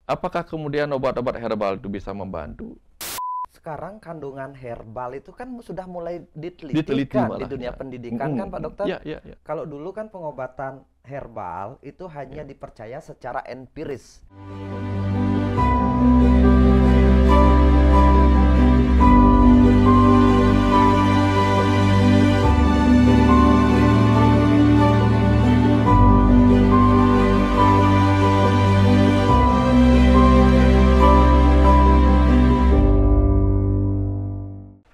apakah kemudian obat-obat herbal itu bisa membantu? Sekarang kandungan herbal itu kan sudah mulai Diteliti ditelitikan di malah, dunia ya. pendidikan kan Pak Dokter? Ya, ya, ya. Kalau dulu kan pengobatan herbal itu hanya dipercaya secara empiris.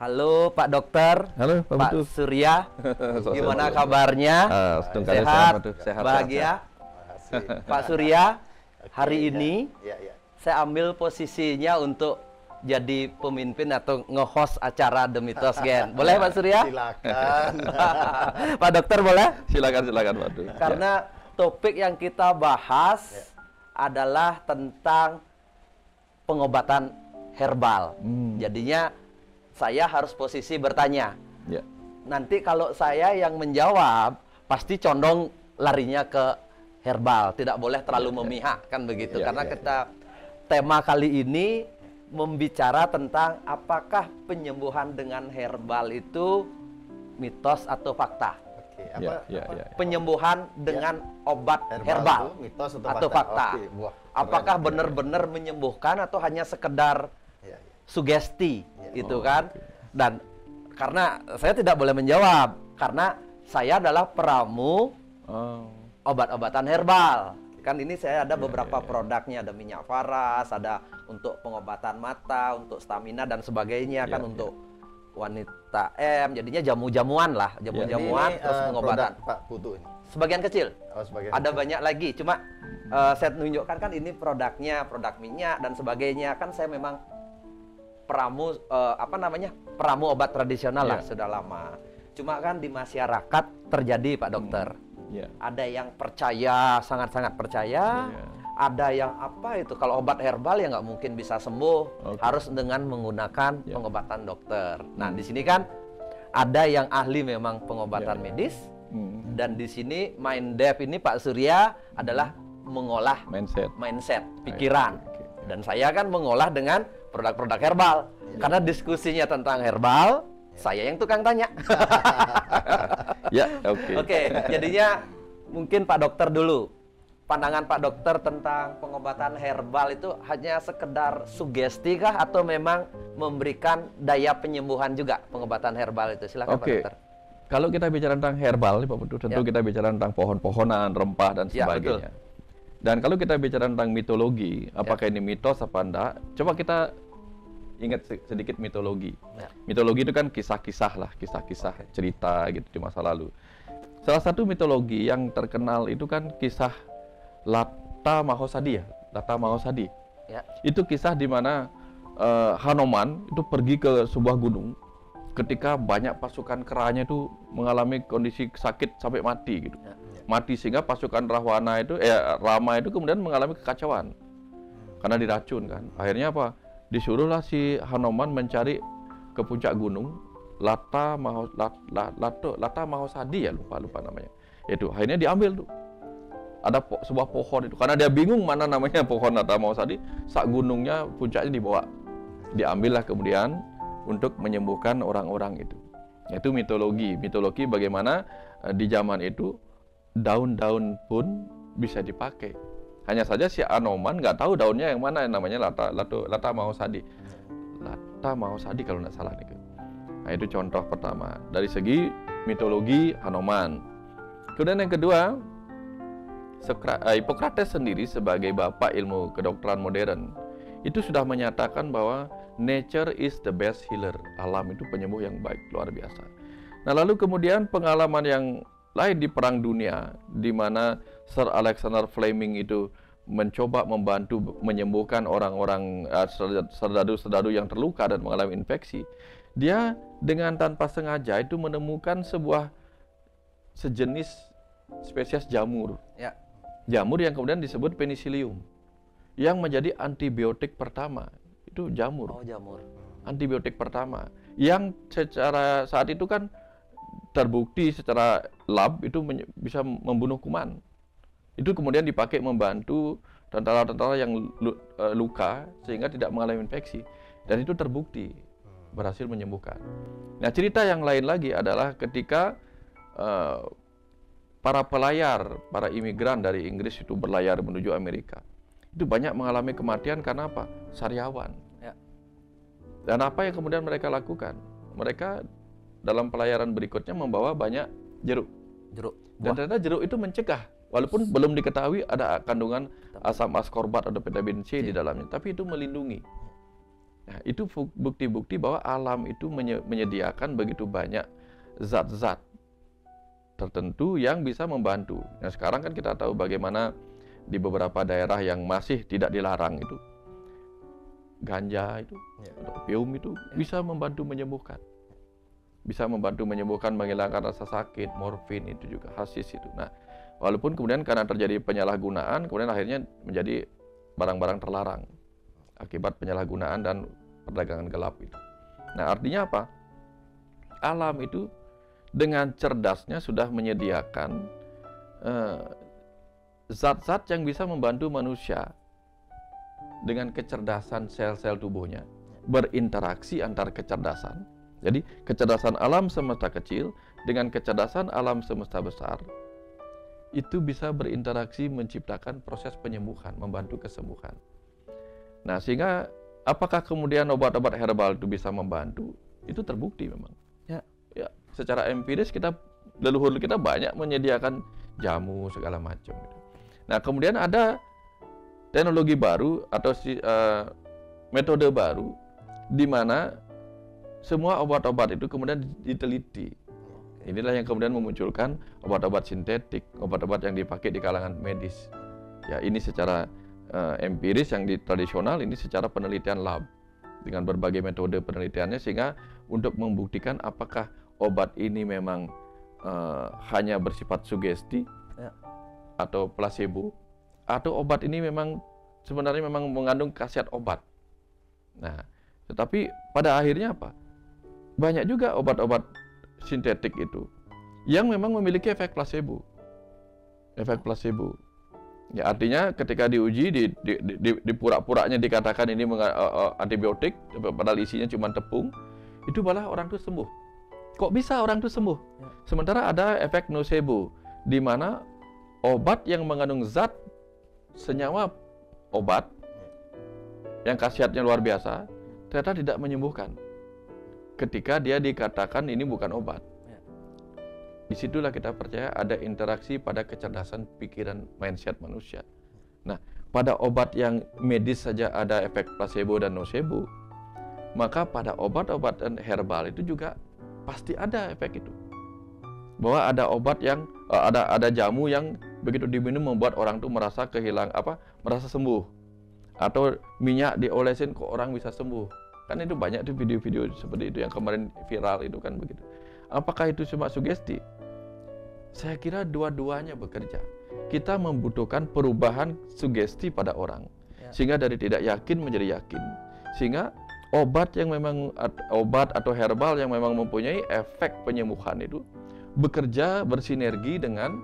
Halo Pak Dokter, Halo Pak Pak Putu. Surya, gimana kabarnya? Sehat, Sehat, bahagia. Pak Surya, hari ini saya ambil posisinya untuk jadi pemimpin atau nge-host acara The Mitos Gen. Boleh Pak Surya? Silakan. Pak Dokter boleh? Silakan Pak Putu. Karena topik yang kita bahas adalah tentang pengobatan herbal. Jadinya saya harus posisi bertanya. Ya. Nanti kalau saya yang menjawab, pasti condong larinya ke herbal. Tidak boleh terlalu memihak, kan begitu. Karena tema kali ini membicara tentang apakah penyembuhan dengan herbal itu mitos atau fakta. Oke, Penyembuhan dengan obat herbal itu mitos atau fakta. Oke, wah, apakah keren. benar-benar menyembuhkan atau hanya sekedar sugesti itu kan. Dan karena saya tidak boleh menjawab karena saya adalah peramu obat-obatan herbal. Kan ini saya ada beberapa produknya, ada minyak faras, ada untuk pengobatan mata, untuk stamina dan sebagainya kan, untuk wanita jadinya jamu-jamuan lah, jamu-jamuan terus pengobatan. Pak Putu ini. Sebagian kecil. Sebagian Ada kecil. banyak lagi, cuma saya tunjukkan kan ini produknya, produk minyak dan sebagainya. Kan saya memang peramu peramu obat tradisional lah sudah lama. Cuma kan di masyarakat terjadi Pak Dokter. Ada yang percaya, sangat-sangat percaya. Ada yang kalau obat herbal ya nggak mungkin bisa sembuh, harus dengan menggunakan pengobatan dokter. Nah di sini kan ada yang ahli memang pengobatan medis, dan di sini Minddev ini Pak Surya adalah mengolah mindset, pikiran. Dan saya kan mengolah dengan produk-produk herbal. Karena diskusinya tentang herbal, saya yang tukang tanya. Oke, jadinya mungkin Pak Dokter dulu. Pandangan Pak Dokter tentang pengobatan herbal itu hanya sekedar sugesti kah atau memang memberikan daya penyembuhan juga pengobatan herbal itu? Silakan Pak Dokter. Kalau kita bicara tentang herbal, Pak Putu, tentu kita bicara tentang pohon-pohonan, rempah dan sebagainya. Dan kalau kita bicara tentang mitologi, apakah ini mitos apa enggak? Coba kita ingat sedikit mitologi. Mitologi itu kan kisah-kisah lah, kisah-kisah cerita gitu di masa lalu. Salah satu mitologi yang terkenal itu kan kisah Lata Mahosadi ya, Lata Mahosadi. Itu kisah di mana Hanoman itu pergi ke sebuah gunung ketika banyak pasukan keranya itu mengalami kondisi sakit sampai mati gitu. Mati sehingga pasukan Rama itu kemudian mengalami kekacauan karena diracun kan. Akhirnya apa? Disuruhlah si Hanoman mencari ke puncak gunung Lata Mahosadi ya, lupa namanya. Itu akhirnya diambil tuh. Ada sebuah pohon itu. Karena dia bingung mana namanya pohon Lata Mahosadi, sak gunungnya puncaknya dibawa. Diambillah kemudian untuk menyembuhkan orang-orang itu. Itu mitologi. Mitologi bagaimana di zaman itu daun-daun pun bisa dipakai. Hanya saja si Anoman nggak tahu daunnya yang mana, yang namanya Lata Mahosadi. Lata Mahosadi kalau nggak salah nih. Nah itu contoh pertama dari segi mitologi Hanoman. Kemudian yang kedua, Hippocrates sendiri sebagai bapak ilmu kedokteran modern itu sudah menyatakan bahwa nature is the best healer. Alam itu penyembuh yang baik, luar biasa. Nah lalu kemudian pengalaman yang lain di Perang Dunia, di mana Sir Alexander Fleming itu mencoba membantu menyembuhkan orang-orang serdadu-serdadu yang terluka dan mengalami infeksi. Dia dengan tanpa sengaja itu menemukan sejenis spesies jamur. Jamur yang kemudian disebut penicillium, yang menjadi antibiotik pertama. Itu jamur. Antibiotik pertama yang secara saat itu kan terbukti secara lab itu bisa membunuh kuman. Itu kemudian dipakai membantu tentara-tentara yang luka sehingga tidak mengalami infeksi, dan itu terbukti berhasil menyembuhkan. Nah, cerita yang lain lagi adalah ketika para pelayar, para imigran dari Inggris itu berlayar menuju Amerika, itu banyak mengalami kematian karena apa? Sariawan. Ya. Dan apa yang kemudian mereka lakukan? Mereka dalam pelayaran berikutnya membawa banyak jeruk. Dan ternyata jeruk itu mencegah, walaupun belum diketahui ada kandungan asam askorbat atau vitamin C di dalamnya, tapi itu melindungi. Nah, itu bukti-bukti bahwa alam itu menyediakan begitu banyak zat-zat tertentu yang bisa membantu. Nah, sekarang kan kita tahu bagaimana di beberapa daerah yang masih tidak dilarang itu, ganja itu, atau opium itu bisa membantu menyembuhkan. Bisa membantu menyembuhkan, menghilangkan rasa sakit, morfin itu juga, hasis itu. Nah, walaupun kemudian karena terjadi penyalahgunaan, kemudian akhirnya menjadi barang-barang terlarang akibat penyalahgunaan dan perdagangan gelap itu. Nah, artinya apa? Alam itu dengan cerdasnya sudah menyediakan zat-zat yang bisa membantu manusia dengan kecerdasan sel-sel tubuhnya berinteraksi antar kecerdasan. Jadi kecerdasan alam semesta kecil dengan kecerdasan alam semesta besar itu bisa berinteraksi menciptakan proses penyembuhan, membantu kesembuhan. Nah, sehingga apakah kemudian obat-obat herbal itu bisa membantu? Itu terbukti memang. Ya, secara empiris leluhur kita banyak menyediakan jamu segala macam. Nah, kemudian ada teknologi baru atau metode baru di mana semua obat-obat itu kemudian diteliti. Inilah yang kemudian memunculkan obat-obat sintetik, obat-obat yang dipakai di kalangan medis. Ya, ini secara empiris, yang di tradisional ini secara penelitian lab dengan berbagai metode penelitiannya, sehingga untuk membuktikan apakah obat ini memang hanya bersifat sugesti atau placebo, atau obat ini memang sebenarnya memang mengandung khasiat obat. Nah, tetapi pada akhirnya apa? Banyak juga obat-obat sintetik itu yang memang memiliki efek placebo. Efek placebo. Ya, artinya ketika diuji di pura-puranya dikatakan ini antibiotik, padahal isinya cuma tepung, itu malah orang itu sembuh. Kok bisa orang itu sembuh? Sementara ada efek nocebo, di mana obat yang mengandung zat senyawa obat yang khasiatnya luar biasa ternyata tidak menyembuhkan ketika dia dikatakan ini bukan obat. Disitulah kita percaya ada interaksi pada kecerdasan pikiran, mindset manusia. Nah, pada obat yang medis saja ada efek placebo dan nocebo, maka pada obat-obatan herbal itu juga pasti ada efek itu. Bahwa ada obat yang ada jamu yang begitu diminum membuat orang tuh merasa merasa sembuh, atau minyak diolesin kok orang bisa sembuh. Kan itu banyak tuh video-video seperti itu yang kemarin viral itu kan begitu. Apakah itu cuma sugesti? Saya kira dua-duanya bekerja. Kita membutuhkan perubahan sugesti pada orang, sehingga dari tidak yakin menjadi yakin. Sehingga obat atau herbal yang memang mempunyai efek penyembuhan itu bekerja bersinergi dengan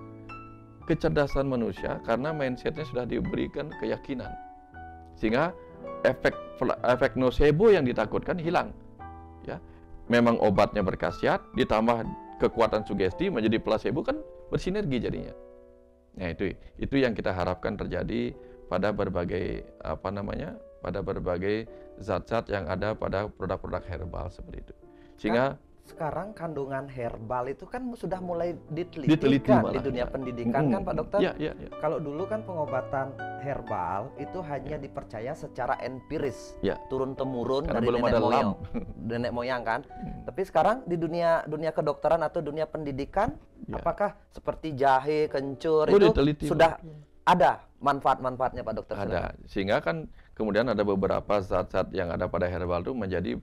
kecerdasan manusia karena mindsetnya sudah diberikan keyakinan, sehingga efek nocebo yang ditakutkan hilang. Ya, memang obatnya berkhasiat ditambah kekuatan sugesti menjadi placebo, kan bersinergi jadinya. Nah, itu yang kita harapkan terjadi pada berbagai pada berbagai zat-zat yang ada pada produk-produk herbal seperti itu. Sehingga sekarang kandungan herbal itu kan sudah mulai diteliti kan di dunia pendidikan kan Pak Dokter? Ya. Kalau dulu kan pengobatan herbal itu hanya dipercaya secara empiris, turun-temurun dari nenek moyang kan. Tapi sekarang di dunia kedokteran atau dunia pendidikan, apakah seperti jahe, kencur itu diteliti, sudah ada manfaat-manfaatnya Pak Dokter? Ada, sehingga kan kemudian ada beberapa zat-zat yang ada pada herbal itu menjadi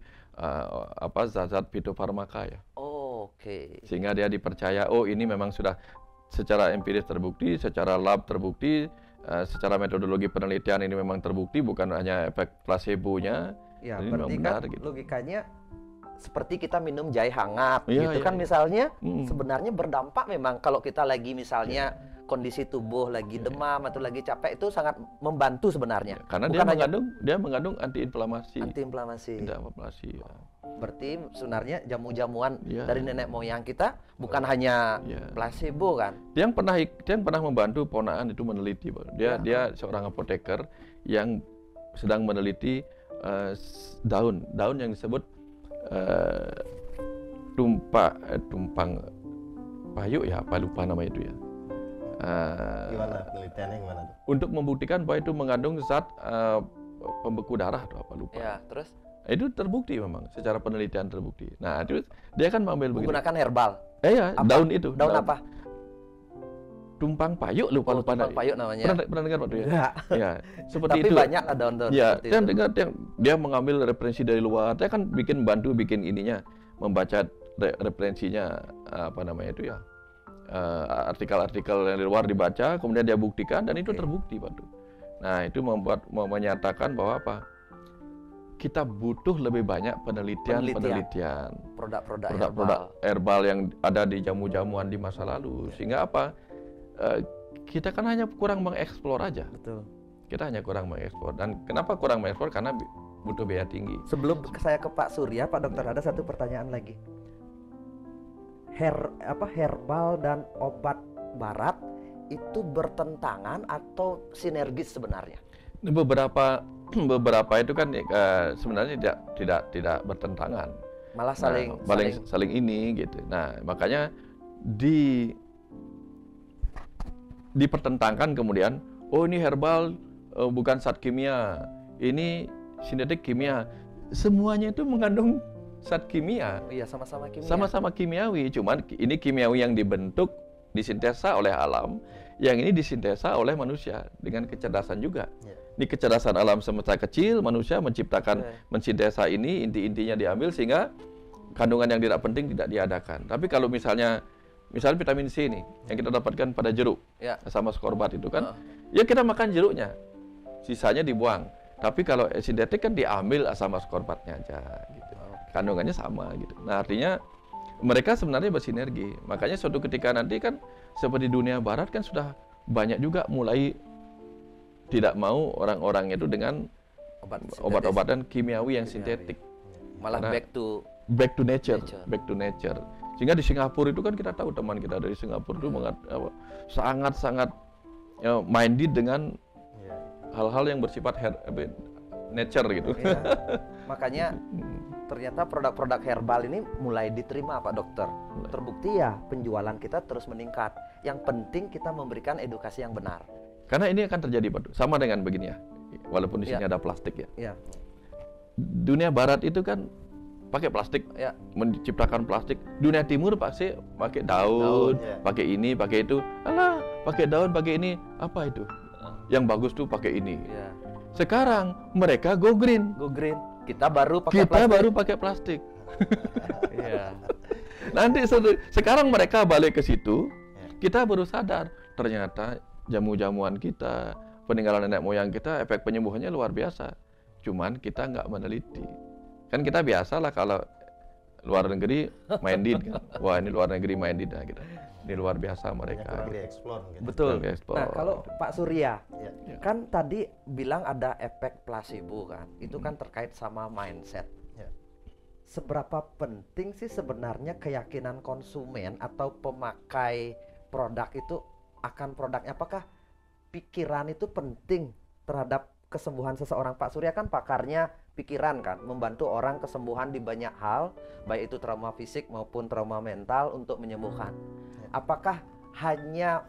zat-zat fitofarmaka ya. Oke. Sehingga dia dipercaya, ini memang sudah secara empiris terbukti, secara lab terbukti, secara metodologi penelitian ini memang terbukti, bukan hanya efek placebo-nya. Ya, berarti kan gitu. Logikanya seperti kita minum jahe hangat Iya, gitu iya, kan iya. misalnya, sebenarnya berdampak memang kalau kita lagi misalnya kondisi tubuh lagi demam atau lagi capek, itu sangat membantu sebenarnya. Karena Bukan hanya dia mengandung antiinflamasi. antiinflamasi. Antiinflamasi. Ya. Berarti sebenarnya jamu-jamuan Iya. dari nenek moyang kita bukan hanya Iya. placebo kan? Dia yang pernah membantu ponakan itu meneliti, Pak. Dia seorang apoteker yang sedang meneliti daun yang disebut tumpang payuk ya, apa lupa nama itu ya. Gimana penelitiannya gimana tuh? Untuk membuktikan bahwa itu mengandung zat pembeku darah atau apa lupa. Ya, terus Itu terbukti memang, secara penelitian terbukti. Nah, itu dia kan mengambil begini. menggunakan herbal. Ya, Apa? daun itu. Daun apa? Tumpang payuk, lupa Tumpang payuk namanya. Pernah dengar Pak ya? Enggak. Ya, seperti Tapi itu. banyak lah daun-daun Ya, seperti saya itu. dengar dia mengambil referensi dari luar. Dia kan bantu bikin ininya, membaca referensinya apa namanya itu ya. Artikel-artikel yang dari luar dibaca, kemudian dia buktikan dan itu terbukti, Pak. Nah, itu menyatakan bahwa apa? Kita butuh lebih banyak penelitian. Produk-produk herbal yang ada di jamu-jamuan di masa lalu. Sehingga apa? Kita kan hanya kurang mengeksplor aja. Betul. Kita hanya kurang mengeksplor. Dan kenapa kurang mengeksplor? Karena butuh biaya tinggi. Sebelum saya ke Pak Surya, Pak Dokter, ada satu pertanyaan lagi. Herbal dan obat barat itu bertentangan atau sinergis sebenarnya? Beberapa itu kan sebenarnya tidak bertentangan. Malah saling ini gitu. Nah, makanya dipertentangkan kemudian, oh ini herbal bukan zat kimia, ini sintetik kimia. Semuanya itu mengandung zat kimia. Iya, sama-sama kimia. Sama-sama kimiawi, cuman ini kimiawi yang dibentuk, disintesa oleh alam, yang ini disintesa oleh manusia dengan kecerdasan juga. Ini kecerdasan alam semesta kecil, manusia menciptakan, mensintesa ini, inti-intinya diambil sehingga kandungan yang tidak penting tidak diadakan. Tapi kalau misalnya vitamin C ini yang kita dapatkan pada jeruk, sama ascorbat itu kan, ya kita makan jeruknya, sisanya dibuang. Tapi kalau sintetik kan diambil asam ascorbatnya aja, gitu. Kandungannya sama, gitu. Nah, artinya mereka sebenarnya bersinergi. Makanya suatu ketika nanti kan seperti dunia barat kan sudah banyak juga mulai tidak mau orang-orang itu dengan obat-obatan kimiawi yang sintetik. Malah back to nature. Sehingga di Singapura itu kan kita tahu teman kita dari Singapura itu sangat-sangat minded dengan hal-hal yang bersifat nature gitu. Ya. Makanya ternyata produk-produk herbal ini mulai diterima, Pak Dokter. Terbukti ya penjualan kita terus meningkat. Yang penting kita memberikan edukasi yang benar. Karena ini akan terjadi, Pak. Sama dengan begini ya. Walaupun di sini ada plastik ya. Dunia barat itu kan pakai plastik, menciptakan plastik. Dunia timur pasti pakai daun, pakai ini, pakai itu. Alah, pakai daun, pakai ini. Apa itu? Yang bagus tuh pakai ini. Sekarang mereka go green. Kita baru pakai plastik. Nanti sekarang mereka balik ke situ, kita baru sadar ternyata jamu-jamuan kita, peninggalan nenek moyang kita, efek penyembuhannya luar biasa. Cuman kita nggak meneliti. Kan kita biasalah kalau luar negeri minded kan. Wah, ini luar negeri minded nah, gitu. Ini luar biasa mereka. Kurang dieksplor gitu. Betul. Nah, kalau Pak Surya, kan tadi bilang ada efek placebo kan. Itu kan terkait sama mindset. Seberapa penting sih sebenarnya keyakinan konsumen atau pemakai produk itu akan produknya? Apakah pikiran itu penting terhadap kesembuhan seseorang? Pak Surya kan pakarnya pikiran kan, membantu orang kesembuhan di banyak hal, baik itu trauma fisik maupun trauma mental untuk menyembuhkan. Apakah hanya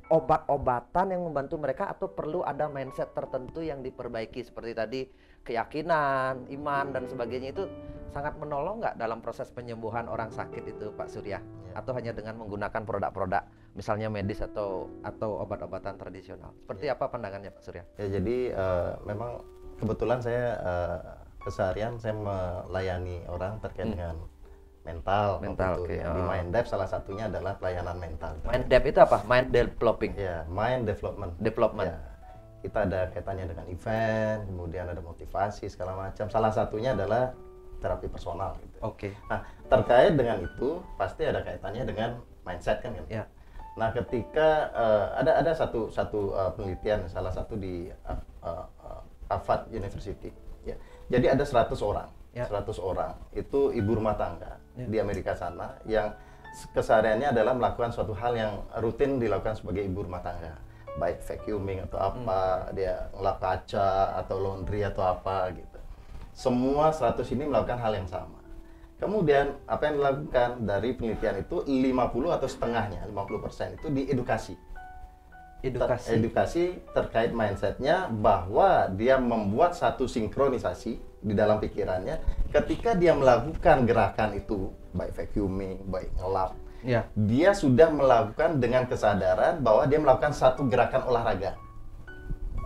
obat-obatan yang membantu mereka atau perlu ada mindset tertentu yang diperbaiki seperti tadi keyakinan, iman dan sebagainya itu sangat menolong nggak dalam proses penyembuhan orang sakit itu, Pak Surya? Atau hanya dengan menggunakan produk-produk misalnya medis atau obat-obatan tradisional? Seperti apa pandangannya, Pak Surya? Ya, jadi memang kebetulan saya keseharian saya melayani orang terkait dengan mental. Okay. Di MindDev salah satunya adalah pelayanan mental. MindDev itu apa? Mind developing. Ya, mind development. Ya, kita ada kaitannya dengan event, kemudian ada motivasi segala macam. Salah satunya adalah terapi personal gitu. Oke. Nah, terkait dengan itu pasti ada kaitannya dengan mindset kan. Ya. Nah, ketika ada satu penelitian salah satu di Harvard University ya. Jadi ada 100 orang. Ya. 100 orang itu ibu rumah tangga di Amerika sana yang kesehariannya adalah melakukan suatu hal yang rutin dilakukan sebagai ibu rumah tangga, baik vacuuming atau apa, dia ngelap kaca atau laundry atau apa gitu. Semua 100 ini melakukan hal yang sama. Kemudian apa yang dilakukan dari penelitian itu 50 atau setengahnya, 50% itu diedukasi. Edukasi terkait mindsetnya, bahwa dia membuat satu sinkronisasi di dalam pikirannya ketika dia melakukan gerakan itu, baik vacuuming, baik ngelap, Ya. dia sudah melakukan dengan kesadaran bahwa dia melakukan satu gerakan olahraga.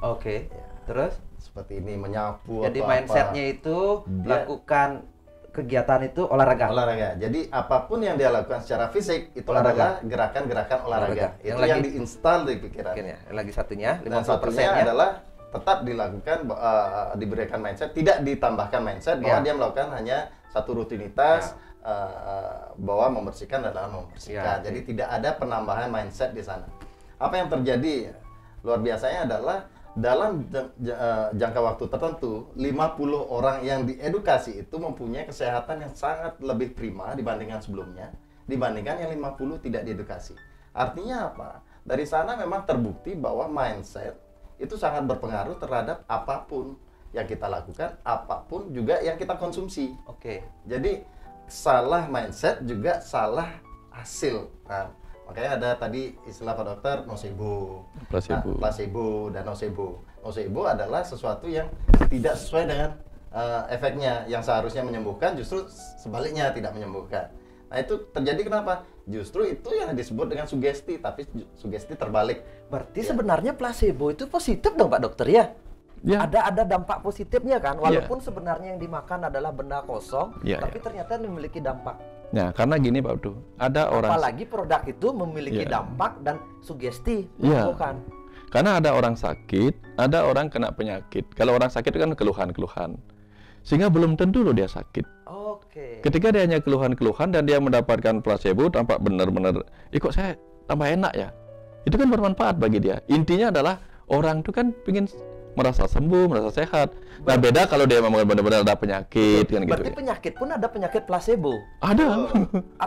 Oke. Ya. Terus? Seperti ini, menyapu Jadi atau mindsetnya itu lakukan kegiatan itu olahraga. olahraga. Jadi apapun yang dia lakukan secara fisik itu Olahraga. adalah gerakan-gerakan olahraga. Yang Itu lagi- yang diinstal di pikiran. Mungkin ya. Lagi satunya, Dan 50%-nya satunya adalah tetap dilakukan, diberikan mindset, tidak ditambahkan mindset bahwa Ya. dia melakukan hanya satu rutinitas, bahwa membersihkan adalah membersihkan. Ya. Jadi tidak ada penambahan mindset di sana. Apa yang terjadi luar biasanya adalah dalam jangka waktu tertentu, 50 orang yang diedukasi itu mempunyai kesehatan yang sangat lebih prima dibandingkan sebelumnya, dibandingkan yang 50 tidak diedukasi. Artinya apa? Dari sana memang terbukti bahwa mindset itu sangat berpengaruh terhadap apapun yang kita lakukan, apapun juga yang kita konsumsi. Oke. Jadi salah mindset juga salah hasil. Nah, makanya ada tadi istilah Pak Dokter nocebo. Placebo. Nah, placebo dan nocebo. Nocebo adalah sesuatu yang tidak sesuai dengan efeknya, yang seharusnya menyembuhkan justru sebaliknya tidak menyembuhkan. Nah, itu terjadi kenapa? Justru itu yang disebut dengan sugesti, tapi sugesti terbalik. Berarti sebenarnya placebo itu positif dong Pak Dokter ya? Ya. Ada dampak positifnya kan, walaupun sebenarnya yang dimakan adalah benda kosong, Ya, tapi ternyata memiliki dampak. Nah, karena gini Pak Abdu, ada orang Apalagi produk itu memiliki Ya. dampak dan sugesti, Ya. bukan? Karena ada orang sakit, ada orang kena penyakit. Kalau orang sakit itu kan keluhan-keluhan. Sehingga belum tentu loh dia sakit. Oke. Ketika dia hanya keluhan-keluhan dan dia mendapatkan placebo, tampak benar-benar, kok saya tambah enak ya? Itu kan bermanfaat bagi dia. Intinya adalah orang itu kan ingin merasa sembuh, merasa sehat. Nah, beda kalau dia memang benar-benar ada penyakit kan gitu. Berarti Ya. penyakit pun ada penyakit placebo. Ada.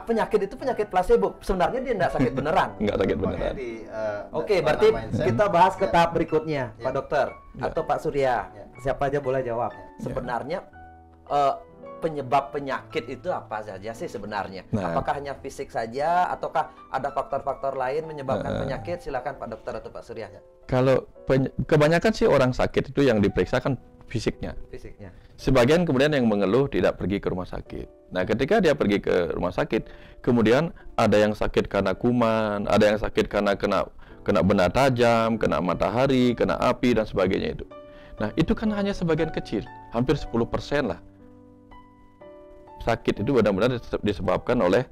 Penyakit itu penyakit placebo. Sebenarnya dia tidak sakit beneran. Enggak sakit Makanya beneran. Oke, dalam berarti mindset, kita bahas ke ya. tahap berikutnya, Ya. Pak Dokter atau Pak Surya. Ya. Siapa aja boleh jawab. Sebenarnya penyebab penyakit itu apa saja sih sebenarnya? Nah. Apakah hanya fisik saja ataukah ada faktor-faktor lain menyebabkan penyakit? Silakan Pak Dokter atau Pak Surya. Kalau kebanyakan sih orang sakit itu yang diperiksa kan fisiknya. Fisiknya. Sebagian kemudian yang mengeluh tidak pergi ke rumah sakit. Nah, ketika dia pergi ke rumah sakit, kemudian ada yang sakit karena kuman, ada yang sakit karena kena benda tajam, kena matahari, kena api dan sebagainya itu. Nah, itu kan hanya sebagian kecil, hampir 10% lah. Sakit itu benar-benar disebabkan oleh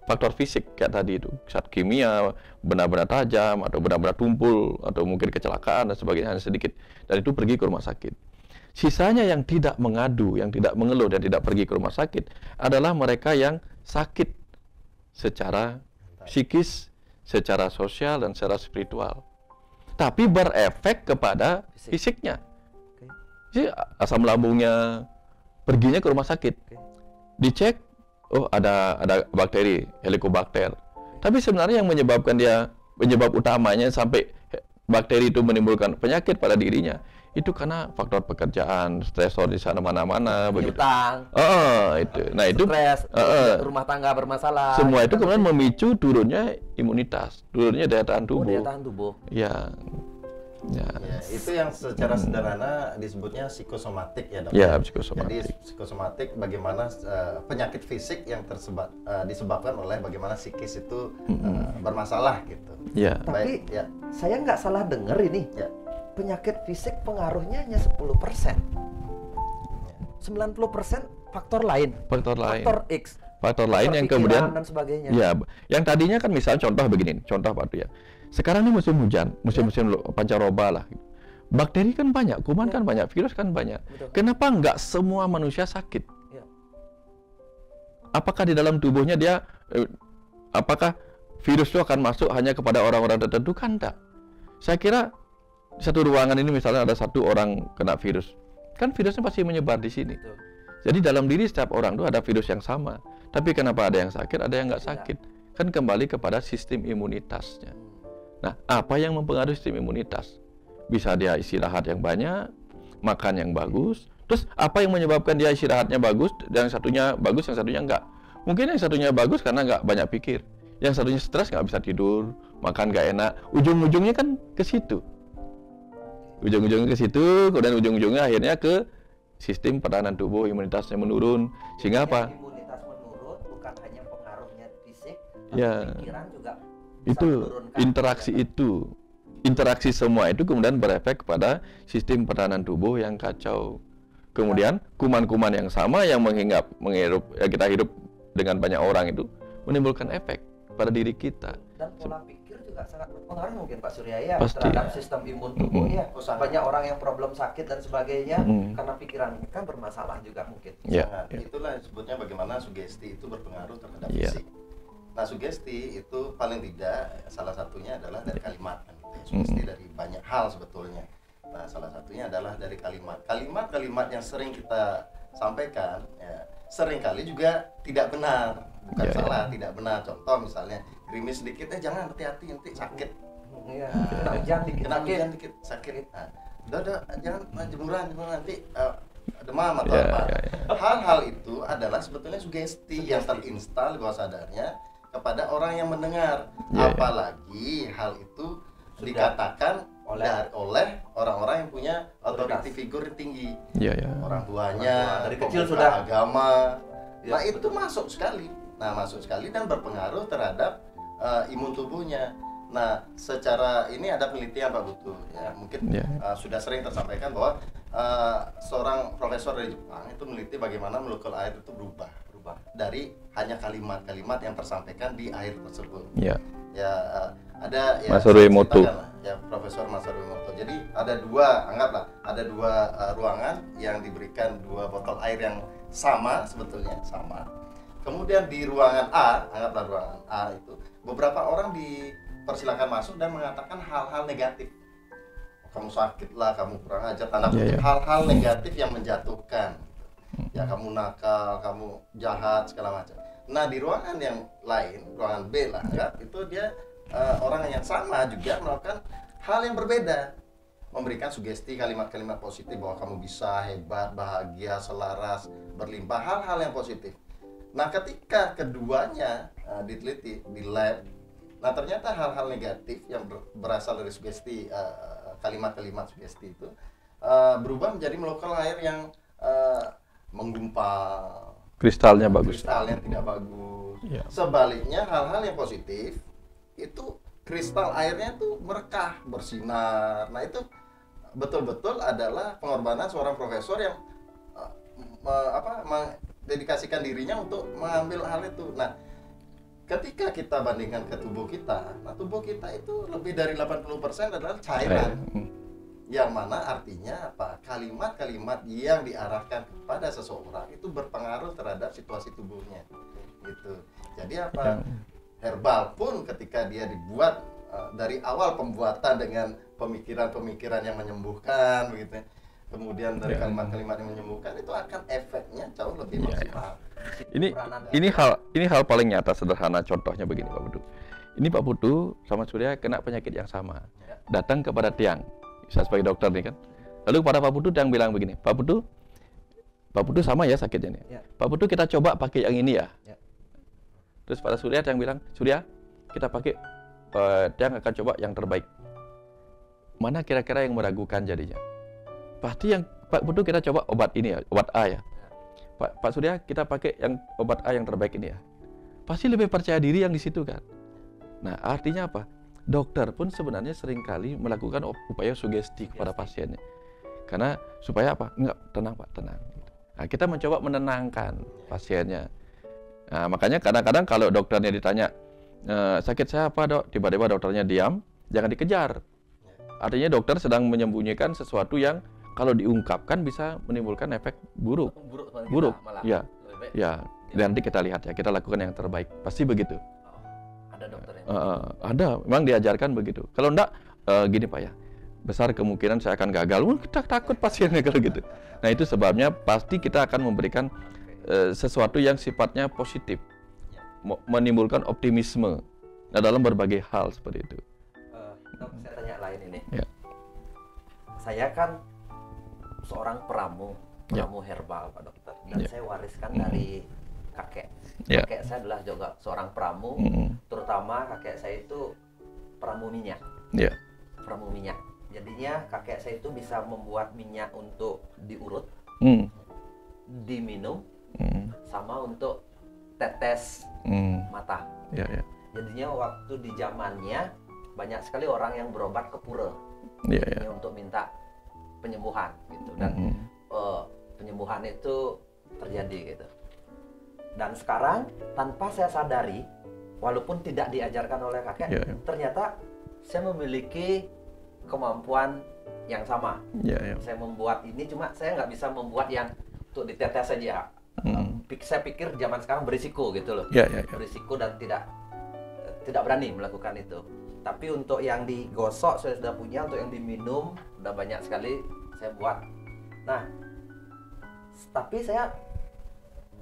faktor fisik kayak tadi itu, zat kimia, benda-benda tajam atau benda-benda tumpul atau mungkin kecelakaan dan sebagainya, hanya sedikit, dan itu pergi ke rumah sakit. Sisanya yang tidak mengadu, yang tidak mengeluh dan tidak pergi ke rumah sakit adalah mereka yang sakit secara psikis, secara sosial dan secara spiritual, tapi berefek kepada fisiknya. Jadi asam lambungnya, perginya ke rumah sakit, dicek, oh ada bakteri Helicobacter. Tapi sebenarnya yang menyebabkan penyebab utamanya sampai bakteri itu menimbulkan penyakit pada dirinya, itu karena faktor pekerjaan, stresor di sana mana-mana begitu. Utang, Itu. Nah, itu stres, rumah tangga bermasalah. semua itu Kan kemudian memicu turunnya imunitas, turunnya daya tahan daya tubuh. tahan tubuh. Ya. Ya, itu yang secara sederhana disebutnya psikosomatik ya Dok. Ya, psikosomatik. Jadi psikosomatik bagaimana penyakit fisik yang disebabkan oleh bagaimana psikis itu bermasalah gitu. Ya. Tapi Baik, ya. saya nggak salah dengar ini. Ya. Penyakit fisik pengaruhnya hanya 10%. 90% faktor lain. Faktor lain. Faktor X. Faktor lain yang pikiran kemudian dan sebagainya. ya, yang tadinya kan misalnya contoh begini, contoh Pak Artu ya. Sekarang ini musim hujan, musim-musim pancaroba lah. Bakteri kan banyak, kuman kan banyak, virus kan banyak. Betul. Kenapa nggak semua manusia sakit? Ya. apakah di dalam tubuhnya dia apakah virus itu akan masuk hanya kepada orang-orang tertentu? Kan enggak. Saya kira di satu ruangan ini misalnya ada satu orang kena virus, kan virusnya pasti menyebar di sini. Jadi dalam diri setiap orang itu ada virus yang sama. Tapi kenapa ada yang sakit, ada yang nggak sakit? Kan kembali kepada sistem imunitasnya. Nah, apa yang mempengaruhi sistem imunitas? Bisa dia istirahat yang banyak, makan yang bagus. Terus apa yang menyebabkan dia istirahatnya bagus, dan yang satunya bagus, yang satunya enggak? Mungkin yang satunya bagus karena nggak banyak pikir. Yang satunya stres, nggak bisa tidur, makan nggak enak. Ujung-ujungnya kan ke situ. Ujung-ujungnya ke situ, kemudian ujung-ujungnya akhirnya ke sistem pertahanan tubuh, imunitasnya menurun. Sehingga apa? Imunitas menurun bukan hanya pengaruhnya fisik, tapi Ya. pikiran juga bisa Itu menurunkan. interaksi itu. Interaksi semua itu kemudian berefek kepada sistem pertahanan tubuh yang kacau. Kemudian kuman-kuman yang sama yang menghirup ya kita hidup dengan banyak orang itu menimbulkan efek pada diri kita. Dan pola pikir juga sangat berpengaruh mungkin Pak Surya ya Pasti. terhadap sistem imun tubuh ya. Banyak orang yang problem sakit dan sebagainya karena pikiran kan bermasalah juga mungkin. Ya. Sangat. Itulah disebutnya bagaimana sugesti itu berpengaruh terhadap Ya. fisik. Nah, sugesti itu paling tidak salah satunya adalah dari kalimat kan gitu ya. Sugesti dari banyak hal sebetulnya. Nah, salah satunya adalah dari kalimat. Kalimat-kalimat yang sering kita sampaikan ya, seringkali juga tidak benar. Bukan Ya, salah, tidak benar. Contoh misalnya, gerimis sedikit, jangan hati-hati nanti sakit. Iya, kena hujan dikit Kena sakit. hujan dikit sakit. Nah, udah jangan jemuran nanti demam atau Ya, apa. ya, ya. Hal-hal itu adalah sebetulnya sugesti yang terinstal di bawah sadarnya kepada orang yang mendengar. Ya, ya. Apalagi hal itu Sudah dikatakan oleh orang-orang yang punya Otoritas. authority figure tinggi. Iya, ya. Orang tuanya, Dari kecil pemuka sudah. agama. Ya, Nah, itu masuk sekali. Nah, masuk sekali dan berpengaruh terhadap imun tubuhnya. Nah, secara ini ada penelitian Pak Butuh ya, mungkin Ya. sudah sering tersampaikan bahwa seorang profesor dari Jepang itu meneliti bagaimana molekul air itu berubah dari hanya kalimat-kalimat yang tersampaikan di air tersebut. Ya. Ya, ada ya Masaru Emoto. saya ceritakan, ya Profesor Masaru Emoto. Jadi ada dua, anggaplah ada dua ruangan yang diberikan dua botol air yang sama, sebetulnya sama. Kemudian di ruangan A, anggaplah ruangan A itu, beberapa orang dipersilakan masuk dan mengatakan hal-hal negatif. Kamu sakit lah, kamu kurang ajar, tanda Iya, kutip, iya. hal-hal negatif yang menjatuhkan. Ya, kamu nakal, kamu jahat, segala macam. Nah, di ruangan yang lain, ruangan B lah, ya, itu dia orang yang sama juga melakukan hal yang berbeda, memberikan sugesti kalimat-kalimat positif bahwa kamu bisa, hebat, bahagia, selaras, berlimpah, hal-hal yang positif. Nah, ketika keduanya diteliti di lab, nah ternyata hal-hal negatif yang berasal dari sugesti, kalimat-kalimat sugesti itu berubah menjadi molekul air yang menggumpal, Kristalnya bagus. kristalnya tidak bagus. Ya. Sebaliknya hal-hal yang positif itu kristal airnya tuh merekah, bersinar. Nah, itu betul-betul adalah pengorbanan seorang profesor yang mendedikasikan dirinya untuk mengambil hal itu. Nah, ketika kita bandingkan ke tubuh kita, nah tubuh kita itu lebih dari 80% adalah cairan. Yang mana artinya apa? Kalimat-kalimat yang diarahkan kepada seseorang itu berpengaruh terhadap situasi tubuhnya. Gitu. Jadi apa? Herbal pun ketika dia dibuat dari awal pembuatan dengan pemikiran-pemikiran yang menyembuhkan begitu ya. Kemudian dari kalimat-kalimat yang menyembuhkan itu akan efeknya jauh lebih maksimal. Ini hal paling nyata sederhana, contohnya begini Pak Putu. Ini Pak Putu sama Surya kena penyakit yang sama. Datang kepada Tiang. Saya sebagai dokter nih kan. Lalu kepada Pak Putu Tiang bilang begini, Pak Putu sama ya sakitnya nih. Ya. Pak Putu kita coba pakai yang ini ya. Ya. Terus pada Surya Tiang bilang, Surya kita pakai Tiang akan coba yang terbaik. Mana kira-kira yang meragukan jadinya? Pasti yang Pak Putu kita coba obat ini ya, obat A ya. Pak Surya kita pakai yang obat A yang terbaik ini ya. Pasti lebih percaya diri yang di situ kan. Nah, artinya apa? Dokter pun sebenarnya seringkali melakukan upaya sugesti kepada pasiennya. Karena supaya apa? Enggak, tenang Pak, tenang. Nah, kita mencoba menenangkan pasiennya. Nah, makanya kadang-kadang kalau dokternya ditanya, sakit saya apa dok? Tiba-tiba dokternya diam, jangan dikejar. Artinya dokter sedang menyembunyikan sesuatu yang kalau diungkapkan bisa menimbulkan efek buruk. Buruk. Ya, ya. Dan nanti kita lihat ya, kita lakukan yang terbaik. Pasti begitu. Ada dokter yang Ada, memang diajarkan begitu. Kalau enggak, gini Pak ya, besar kemungkinan saya akan gagal. Kita takut pasiennya kalau gitu. Nah itu sebabnya pasti kita akan memberikan sesuatu yang sifatnya positif, menimbulkan optimisme. Nah dalam berbagai hal seperti itu. Dok, saya tanya lain ini. Ya. Saya kan seorang peramu herbal Pak Dokter, dan saya wariskan dari kakek. Kakek saya adalah juga seorang peramu, terutama kakek saya itu peramu minyak. Peramu minyak. Jadinya kakek saya itu bisa membuat minyak untuk diurut, diminum, sama untuk tetes mata. Jadinya waktu di zamannya banyak sekali orang yang berobat ke pura untuk minta penyembuhan gitu, dan penyembuhan itu terjadi gitu. Dan sekarang tanpa saya sadari, walaupun tidak diajarkan oleh kakek, ternyata saya memiliki kemampuan yang sama. Saya membuat ini, cuma saya nggak bisa membuat yang untuk ditetes saja. Saya pikir zaman sekarang berisiko gitu loh, berisiko dan tidak berani melakukan itu. Tapi untuk yang digosok saya sudah punya, untuk yang diminum sudah banyak sekali saya buat. Nah, tapi saya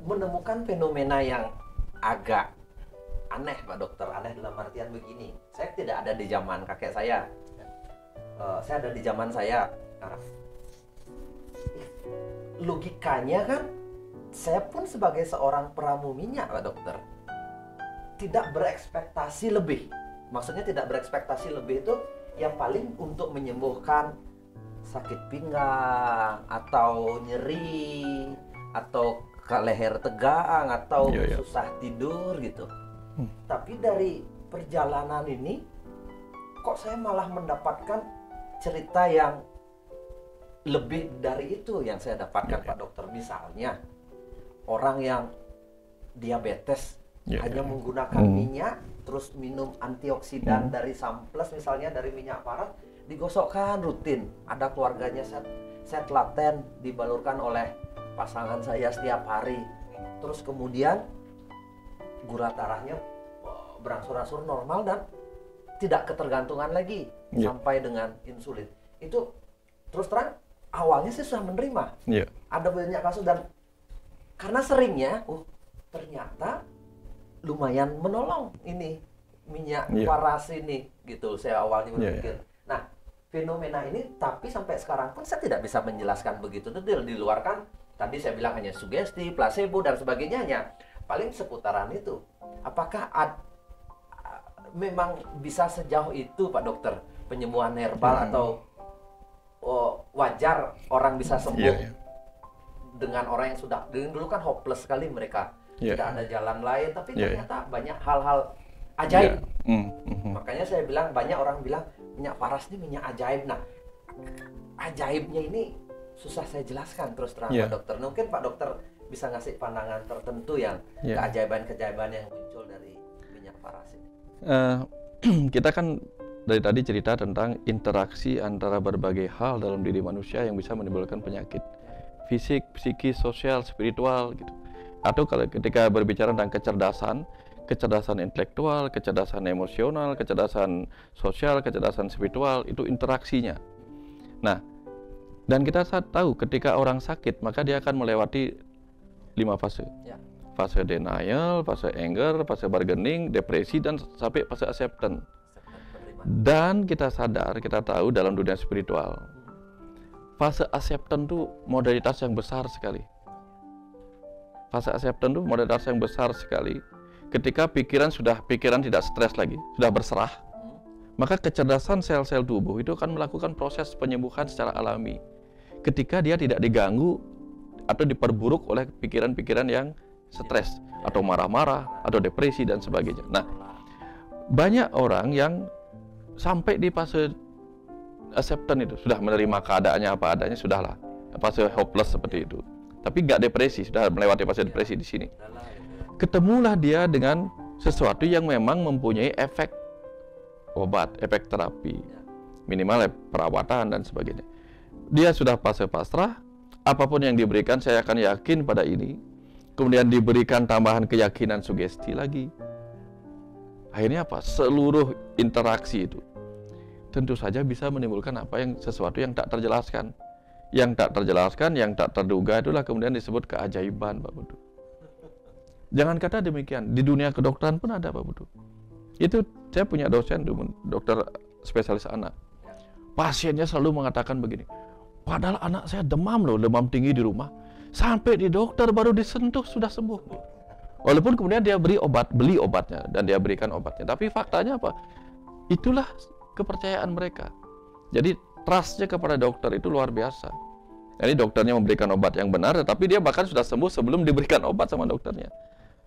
menemukan fenomena yang agak aneh Pak Dokter. Aneh dalam artian begini, saya tidak ada di zaman kakek saya. Saya ada di zaman saya. Logikanya kan, saya pun sebagai seorang peramu minyak Pak Dokter, tidak berekspektasi lebih. Maksudnya tidak berekspektasi lebih itu yang paling untuk menyembuhkan sakit pinggang atau nyeri atau ke leher tegang atau susah tidur gitu. Tapi dari perjalanan ini kok saya malah mendapatkan cerita yang lebih dari itu yang saya dapatkan Pak Dokter. Misalnya orang yang diabetes hanya menggunakan minyak, terus minum antioksidan dari samples, misalnya dari minyak paras, digosokkan rutin. Ada keluarganya, saya telaten, dibalurkan oleh pasangan saya setiap hari. Terus kemudian gula darahnya berangsur-angsur normal dan tidak ketergantungan lagi sampai dengan insulin. Itu terus terang awalnya saya sudah menerima. Ada banyak kasus, dan karena seringnya, ternyata lumayan menolong ini minyak paras ini gitu. Saya awalnya berpikir. Nah, fenomena ini tapi sampai sekarang pun saya tidak bisa menjelaskan begitu detail. Di luar kan tadi saya bilang hanya sugesti, placebo dan sebagainya, hanya paling seputaran itu. Apakah memang bisa sejauh itu Pak Dokter penyembuhan herbal, atau wajar orang bisa sembuh dengan orang yang sudah dulu kan hopeless sekali mereka. Tidak ada jalan lain, tapi ternyata banyak hal-hal ajaib. Makanya saya bilang, banyak orang bilang minyak paras ini minyak ajaib. Nah, ajaibnya ini susah saya jelaskan terus terang Pak Dokter. Mungkin Pak Dokter bisa ngasih pandangan tertentu yang keajaiban-keajaiban yang muncul dari minyak paras ini. Kita kan dari tadi cerita tentang interaksi antara berbagai hal dalam diri manusia yang bisa menimbulkan penyakit fisik, psikis, sosial, spiritual gitu. Atau kalau ketika berbicara tentang kecerdasan intelektual, kecerdasan emosional, kecerdasan sosial, kecerdasan spiritual, itu interaksinya. Nah, dan kita tahu ketika orang sakit, maka dia akan melewati 5 fase. Fase denial, fase anger, fase bargaining, depresi, dan sampai fase acceptance. Dan kita sadar, kita tahu dalam dunia spiritual, fase acceptance itu modalitas yang besar sekali. Fase acceptance itu modalitas yang besar sekali. Ketika pikiran tidak stres lagi, sudah berserah, maka kecerdasan sel-sel tubuh itu akan melakukan proses penyembuhan secara alami. Ketika dia tidak diganggu atau diperburuk oleh pikiran-pikiran yang stres atau marah-marah atau depresi dan sebagainya. Nah, banyak orang yang sampai di fase acceptance itu sudah menerima keadaannya apa adanya, sudahlah, fase hopeless seperti itu. Tapi nggak depresi, sudah melewati fase depresi di sini. Ketemulah dia dengan sesuatu yang memang mempunyai efek obat, efek terapi, minimal perawatan dan sebagainya. Dia sudah fase pasrah, apapun yang diberikan saya akan yakin pada ini. kemudian diberikan tambahan keyakinan sugesti lagi. Akhirnya apa? Seluruh interaksi itu tentu saja bisa menimbulkan sesuatu yang tak terjelaskan. Yang tak terjelaskan, yang tak terduga itulah kemudian disebut keajaiban, Pak Putu. Jangan kata demikian, di dunia kedokteran pun ada, Pak Putu. Itu saya punya dosen, dokter spesialis anak. Pasiennya selalu mengatakan begini, padahal anak saya demam loh, demam tinggi di rumah. Sampai di dokter baru disentuh sudah sembuh. Walaupun kemudian dia beli obatnya dan dia berikan obatnya. Tapi faktanya apa? Itulah kepercayaan mereka. Jadi trustnya kepada dokter itu luar biasa. Jadi dokternya memberikan obat yang benar, tapi dia bahkan sudah sembuh sebelum diberikan obat sama dokternya.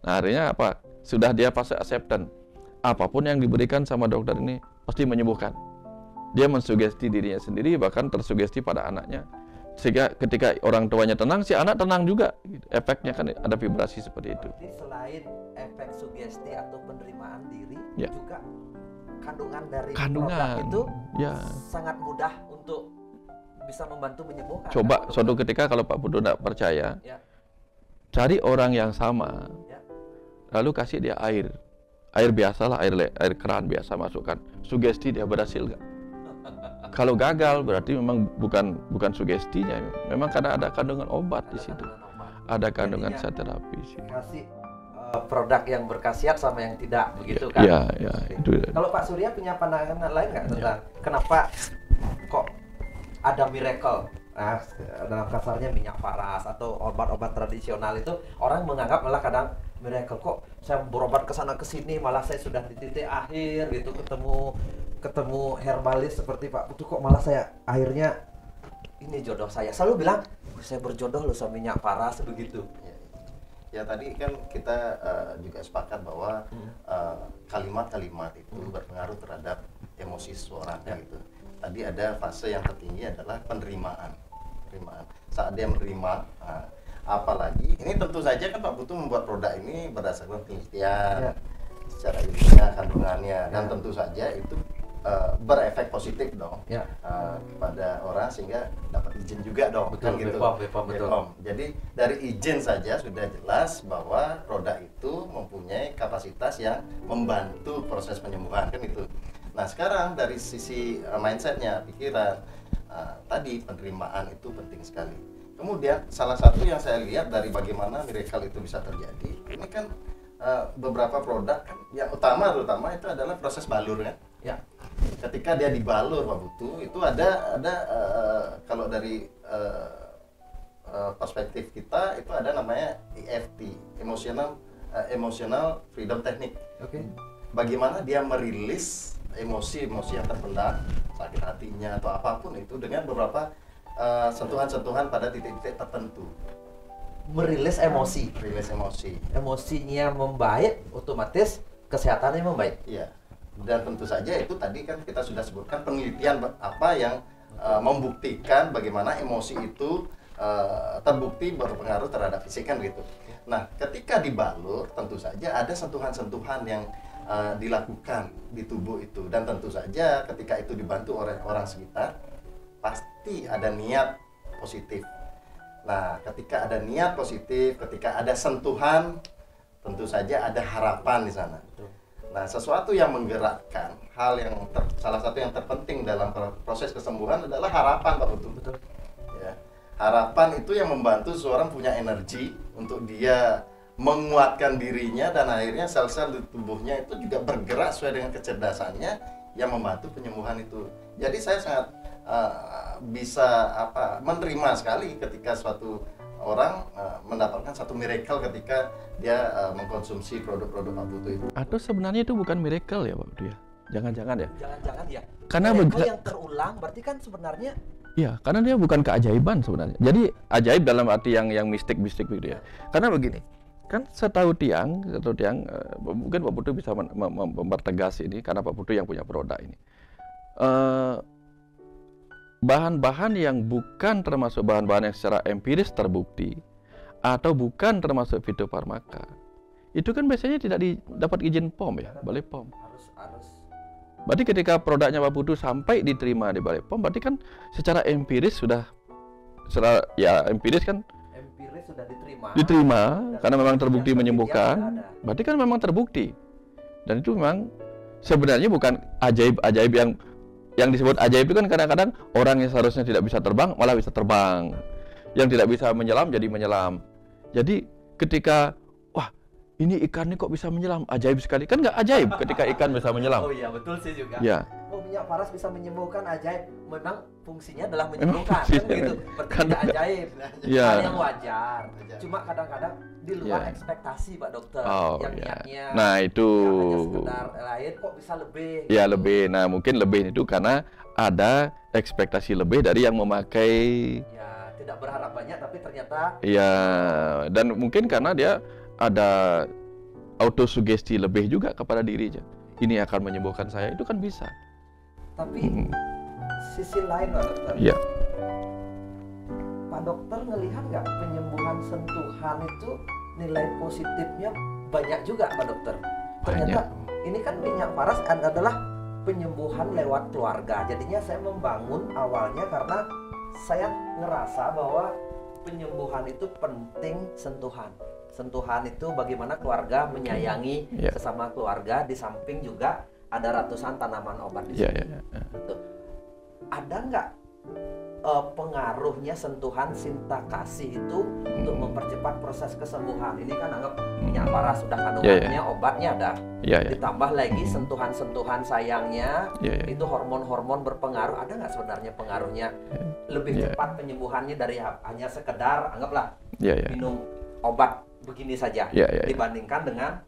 Nah, akhirnya apa? Sudah dia fase acceptance. Apapun yang diberikan sama dokter ini pasti menyembuhkan. Dia mensugesti dirinya sendiri, bahkan tersugesti pada anaknya. Sehingga ketika orang tuanya tenang, si anak tenang juga. Efeknya kan ada vibrasi seperti itu. Jadi selain efek sugesti atau penerimaan diri, Ya. juga kandungan dari Kandungan, produk itu ya. sangat mudah untuk bisa membantu menyembuhkan. Coba kan, suatu ketika kalau Pak Putu tidak percaya, Ya. cari orang yang sama, Ya. lalu kasih dia air. Air biasalah, air keran biasa masukkan. Sugesti dia berhasil nggak? Kalau gagal berarti memang bukan sugestinya, memang karena ada kandungan obat di situ. Ada kandungan zat terapi di situ. Kasih produk yang berkhasiat sama yang tidak, begitu kan? Iya, ya, itu. Kalau Pak Surya punya pandangan lain nggak tentang kenapa kok ada miracle? Nah, dalam kasarnya minyak paras atau obat-obat tradisional itu orang menganggap malah kadang miracle, kok saya berobat ke sana ke sini malah saya sudah di titik akhir gitu, ketemu herbalis seperti Pak Putu, kok malah saya akhirnya ini jodoh saya. Selalu bilang saya berjodoh loh sama minyak paras begitu. Ya tadi kan kita juga sepakat bahwa kalimat-kalimat itu berpengaruh terhadap emosi seseorang gitu. Tadi ada fase yang tertinggi adalah penerimaan. Saat dia menerima, apalagi ini tentu saja kan Pak Putu membuat produk ini berdasarkan penelitian secara ilmiah kandungannya, dan tentu saja itu berefek positif dong kepada orang sehingga dapat izin juga dong. Betul, kan gitu. BPOM. Jadi dari izin saja sudah jelas bahwa produk itu mempunyai kapasitas yang membantu proses penyembuhan, kan itu. Nah sekarang dari sisi mindsetnya, pikiran, tadi penerimaan itu penting sekali. Kemudian salah satu yang saya lihat dari bagaimana miracle itu bisa terjadi, ini kan beberapa produk kan, yang terutama itu adalah proses balur kan. Ya. Ketika dia dibalur Pak Putu, itu ada kalau dari perspektif kita itu ada namanya EFT, emotional freedom technique. Oke. Bagaimana dia merilis emosi yang terpendam, sakit hatinya atau apapun itu dengan beberapa sentuhan-sentuhan pada titik-titik tertentu. Merilis emosi. Rilis emosi. Emosinya membaik, otomatis kesehatannya membaik. Iya. Dan tentu saja itu tadi kan kita sudah sebutkan penelitian apa yang membuktikan bagaimana emosi itu terbukti berpengaruh terhadap fisik kan gitu. Nah, ketika dibalur tentu saja ada sentuhan-sentuhan yang dilakukan di tubuh itu, dan tentu saja ketika itu dibantu oleh orang sekitar pasti ada niat positif. Nah, ketika ada niat positif, ketika ada sentuhan, tentu saja ada harapan di sana. Nah, sesuatu yang menggerakkan, salah satu yang terpenting dalam proses kesembuhan adalah harapan, Pak Putu. Betul. Ya, harapan itu yang membantu seseorang punya energi untuk dia menguatkan dirinya, dan akhirnya sel-sel di tubuhnya itu juga bergerak sesuai dengan kecerdasannya yang membantu penyembuhan itu. Jadi saya sangat bisa menerima sekali ketika suatu orang mendapatkan satu miracle ketika dia mengkonsumsi produk-produk Pak Putu itu. Atau sebenarnya itu bukan miracle ya Pak Putu ya? Jangan-jangan ya? Jangan-jangan ya. Karena miracle yang terulang berarti kan sebenarnya. Iya, karena dia bukan keajaiban sebenarnya. Jadi ajaib dalam arti yang mistik-mistik begitu ya. Karena begini, kan setahu tiang mungkin Pak Putu bisa mempertegas ini karena Pak Putu yang punya produk ini. Bahan-bahan yang bukan termasuk bahan-bahan yang secara empiris terbukti atau bukan termasuk fitofarmaka, itu kan biasanya tidak dapat izin POM ya, Balai POM. Harus. Berarti ketika produknya Pak Putu sampai diterima di Balai POM, berarti kan secara empiris sudah, empiris kan sudah diterima. Diterima Dan karena memang terbukti yang menyembuhkan. ada. Berarti kan memang terbukti. Dan itu memang sebenarnya bukan ajaib-ajaib yang disebut ajaib itu kan kadang-kadang orang yang seharusnya tidak bisa terbang malah bisa terbang. Yang tidak bisa menyelam jadi menyelam. Jadi ketika wah, ini ikan ini kok bisa menyelam, ajaib sekali. Kan nggak ajaib ketika ikan bisa menyelam. Oh iya, betul sih juga. Ya. Oh, minyak paras bisa menyembuhkan, ajaib. Memang fungsinya adalah Memang menyembuhkan, kan fungsinya gitu. Berarti tidak ajaib. Ya. Hal yang wajar. Cuma kadang-kadang di luar Ya. ekspektasi, Pak Dokter. Oh, yang ya. niatnya Nah, itu. yang hanya sekedar lain kok bisa lebih. Ya, gitu. lebih. Nah, mungkin lebih itu karena ada ekspektasi lebih dari yang memakai. Ya, tidak berharap banyak tapi ternyata Ya, dan mungkin karena dia ada autosugesti lebih juga kepada dirinya. Ini akan menyembuhkan saya, itu kan bisa. tapi sisi lain, Pak Dokter. Ya, Pak Dokter ngelihat nggak penyembuhan sentuhan itu nilai positifnya banyak juga, Pak Dokter. Ternyata ini kan minyak paras adalah penyembuhan lewat keluarga. Jadinya saya membangun awalnya karena saya ngerasa bahwa penyembuhan itu penting sentuhan. Sentuhan itu bagaimana keluarga menyayangi Ya. sesama keluarga, di samping juga ada ratusan tanaman obat di ya, sini. ya. Tuh. Ada nggak pengaruhnya sentuhan cinta kasih itu untuk mempercepat proses kesembuhan? Ini kan anggap minyak paras sudah kandungannya, obatnya ada. Ya, ya. Ditambah lagi sentuhan-sentuhan sayangnya, Ya, ya. itu hormon-hormon berpengaruh. Ada nggak sebenarnya pengaruhnya lebih Ya. cepat penyembuhannya dari hanya sekedar anggaplah Ya, ya. minum obat begini saja, Ya, ya, ya. dibandingkan dengan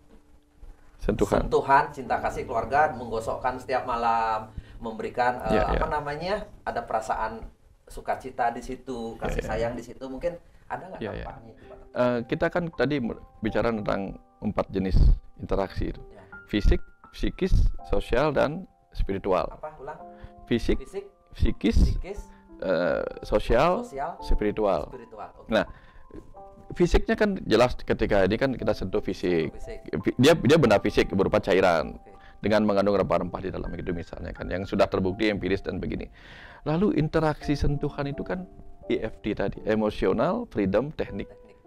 Sentuhan. sentuhan cinta kasih keluarga, menggosokkan setiap malam, memberikan Ya, ya. apa namanya, ada perasaan sukacita di situ, kasih Ya, ya. sayang di situ. Mungkin ada nggak Ya, ya. dampaknya itu, Pak? Kita kan tadi bicara tentang 4 jenis interaksi itu. Ya. Fisik, psikis, sosial, dan spiritual. Apa? Ulang. Fisik, Fisik, psikis, psikis, sosial, sosial, spiritual. spiritual. Oke. Nah, fisiknya kan jelas ketika ini kan kita sentuh fisik. Fisik. Dia benda fisik berupa cairan Oke. dengan mengandung rempah-rempah di dalam itu misalnya kan yang sudah terbukti empiris dan begini. Lalu interaksi sentuhan itu kan EFT tadi, emosional, freedom, teknik. Teknik.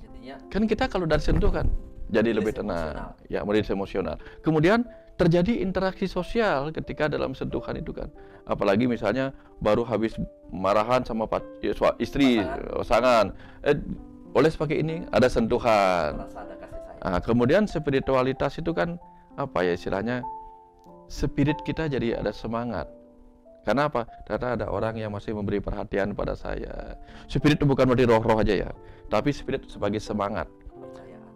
Jadinya Kan kita kalau dari sentuh kan jadi Rilis lebih emosional. tenang, ya merilis emosional. Kemudian terjadi interaksi sosial ketika dalam sentuhan itu kan. Apalagi misalnya baru habis marahan sama istri, pasangan. Oleh sebagai ini ada sentuhan. merasa ada kasih sayang. Nah, kemudian spiritualitas itu kan apa ya istilahnya? Spirit kita jadi ada semangat. Karena apa? Karena ada orang yang masih memberi perhatian pada saya. Spirit itu bukan berarti roh-roh aja ya, tapi spirit sebagai semangat.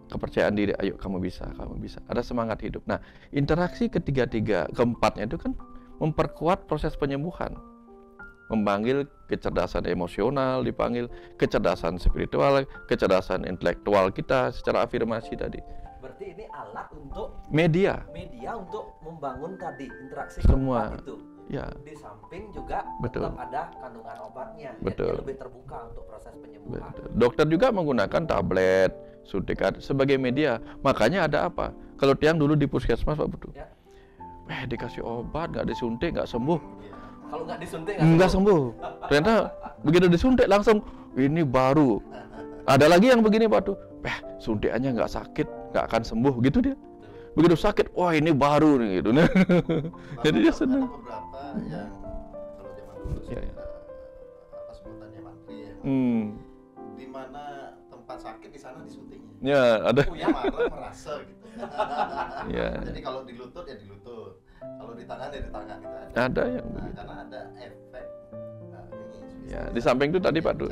Kepercayaan diri, ayo kamu bisa, kamu bisa. Ada semangat hidup. Nah, interaksi keempatnya itu kan memperkuat proses penyembuhan. Memanggil kecerdasan emosional, dipanggil kecerdasan spiritual, kecerdasan intelektual kita secara afirmasi tadi. Berarti ini alat untuk Media, untuk membangun tadi interaksi Semua. keempat itu. ya, Di samping juga Betul. tetap ada kandungan obatnya. Betul. Jadinya lebih terbuka untuk proses penyembuhan. betul. Dokter juga menggunakan tablet, suntikan sebagai media. Makanya ada apa? Kalau tiang dulu di puskesmas Pak Betul, Ya. dikasih obat, nggak disuntik, nggak sembuh. Kalau nggak disuntik Nggak sembuh. Ternyata begitu disuntik langsung ini baru. Ada lagi yang begini Pak tuh, suntikannya nggak sakit, nggak akan sembuh gitu dia. Begitu sakit, wah ini baru nih gitu. Jadi dia senang. Ada beberapa yang kalau zaman dulu sih Ya, ya. apa sebutannya mantri ya. Di mana tempat sakit di sana disuntiknya. Ya ada. Punya marah merasa gitu. Ya. Jadi kalau di lutut ya di lutut, kalau di tangan ya di tangan itu ada. Ada yang Nah, begitu. karena ada efek ini. Ya di samping itu tadi Pak tuh,